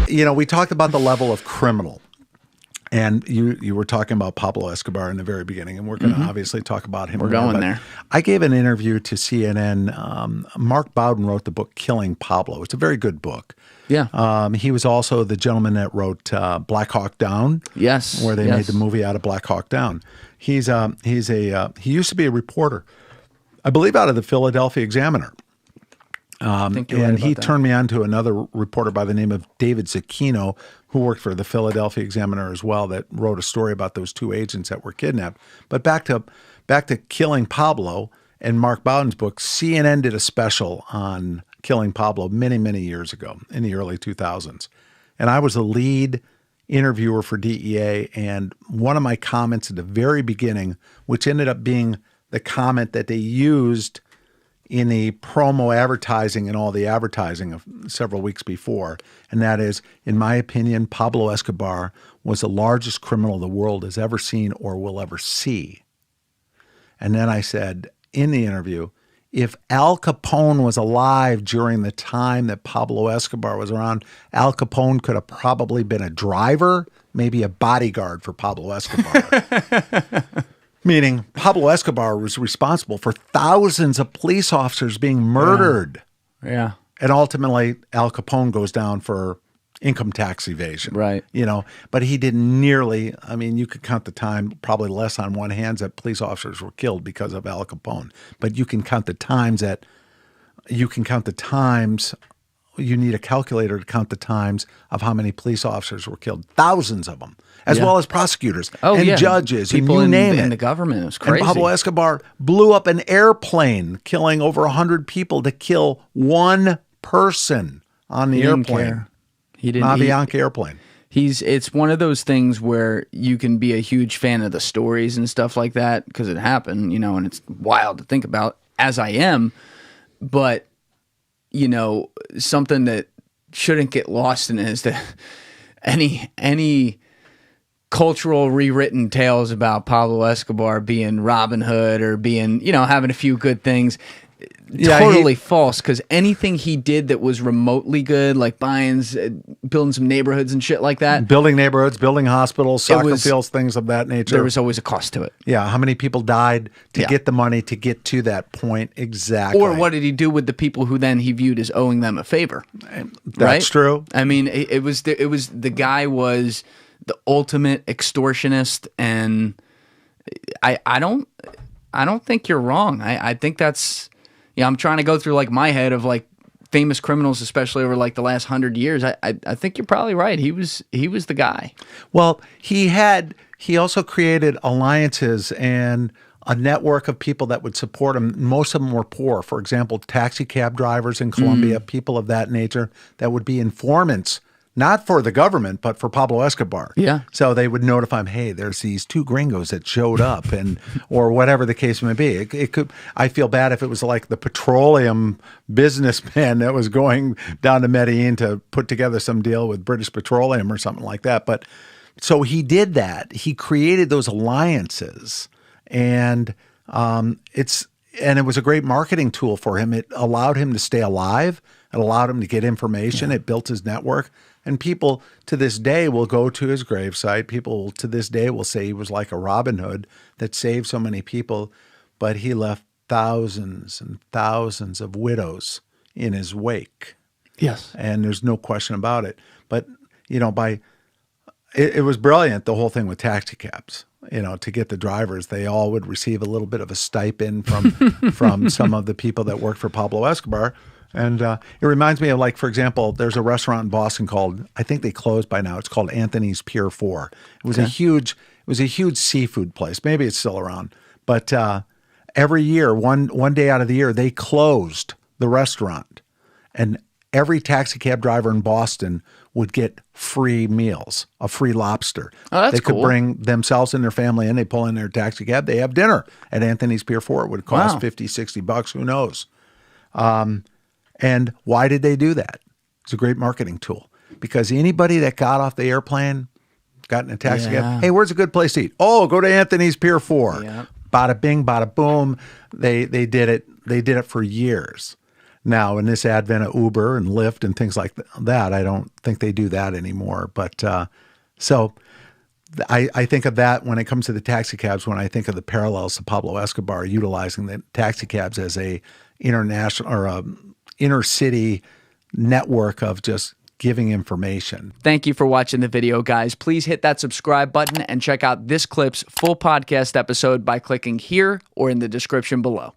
We talked about the level of criminal. And you were talking about Pablo Escobar in the very beginning, and we're going to obviously talk about him. We're going there. I gave an interview to CNN. Mark Bowden wrote the book Killing Pablo. It's a very good book. Yeah. He was also the gentleman that wrote Black Hawk Down. Yes. Where they made the movie out of Black Hawk Down. He used to be a reporter, I believe, out of the Philadelphia Examiner. And he turned me on to another reporter by the name of David Zucchino, who worked for the Philadelphia Examiner as well, that wrote a story about those two agents that were kidnapped. But back to Killing Pablo and Mark Bowden's book, CNN did a special on Killing Pablo many, many years ago in the early 2000s. And I was the lead interviewer for DEA, and one of my comments at the very beginning, which ended up being the comment that they used in the promo advertising and all the advertising of several weeks before. And that is, in my opinion, Pablo Escobar was the largest criminal the world has ever seen or will ever see. And then I said in the interview, if Al Capone was alive during the time that Pablo Escobar was around, Al Capone could have probably been a driver, maybe a bodyguard for Pablo Escobar. Meaning Pablo Escobar was responsible for thousands of police officers being murdered. Yeah. And ultimately, Al Capone goes down for income tax evasion. Right. But he didn't nearly, you could count the time, probably less on one hand, that police officers were killed because of Al Capone. But you can count the times you need a calculator to count the times of how many police officers were killed. Thousands of them, as well as prosecutors and judges, people and you name it. In the government. It was crazy. And Pablo Escobar blew up an airplane, killing over 100 people to kill one person on the airplane. He didn't. Avianca airplane. It's one of those things where you can be a huge fan of the stories and stuff like that because it happened, and it's wild to think about, as I am, but something that shouldn't get lost in it is that any cultural rewritten tales about Pablo Escobar being Robin Hood or being, having a few good things, totally false, because anything he did that was remotely good, like building some neighborhoods and shit like that. Building neighborhoods, building hospitals, soccer fields, things of that nature. There was always a cost to it. Yeah, how many people died to get the money to get to that point exactly. Or what did he do with the people who then he viewed as owing them a favor? That's true. The guy was the ultimate extortionist, and I don't think you're wrong. I think that's... I'm trying to go through my head of famous criminals, especially over the last 100 years. I think you're probably right. He was the guy. Well, he also created alliances and a network of people that would support him. Most of them were poor. For example, taxi cab drivers in Colombia, people of that nature that would be informants, not for the government, but for Pablo Escobar. Yeah. So they would notify him, hey, there's these two gringos that showed up, or whatever the case may be. It could. I feel bad if it was like the petroleum businessman that was going down to Medellin to put together some deal with British Petroleum or something like that. But so he did that. He created those alliances, and it was a great marketing tool for him. It allowed him to stay alive. It allowed him to get information. It built his network. And people to this day will go to his gravesite. People to this day will say he was like a Robin Hood that saved so many people, but he left thousands and thousands of widows in his wake. Yes. And there's no question about it. But, it was brilliant, the whole thing with taxi cabs. To get the drivers, they all would receive a little bit of a stipend from some of the people that worked for Pablo Escobar. And it reminds me of, for example, there's a restaurant in Boston called, I think they closed by now, it's called Anthony's Pier 4. It was a huge seafood place. Maybe it's still around. But every year, one day out of the year, they closed the restaurant. And every taxi cab driver in Boston would get free meals, a free lobster. Oh, that's cool. They could cool. bring themselves and their family in. They pull in their taxi cab. They have dinner at Anthony's Pier 4. It would cost $50, $60. Who knows? And why did they do that? It's a great marketing tool, because anybody that got off the airplane, got in a taxi cab, hey, where's a good place to eat? Oh, go to Anthony's Pier 4. Yeah. Bada bing, bada boom. They did it. They did it for years. now. In this advent of Uber and Lyft and things like that, I don't think they do that anymore. But so I think of that when it comes to the taxi cabs, when I think of the parallels to Pablo Escobar utilizing the taxi cabs as a international or a inner city network of just giving information. Thank you for watching the video, guys. Please hit that subscribe button and check out this clip's full podcast episode by clicking here or in the description below.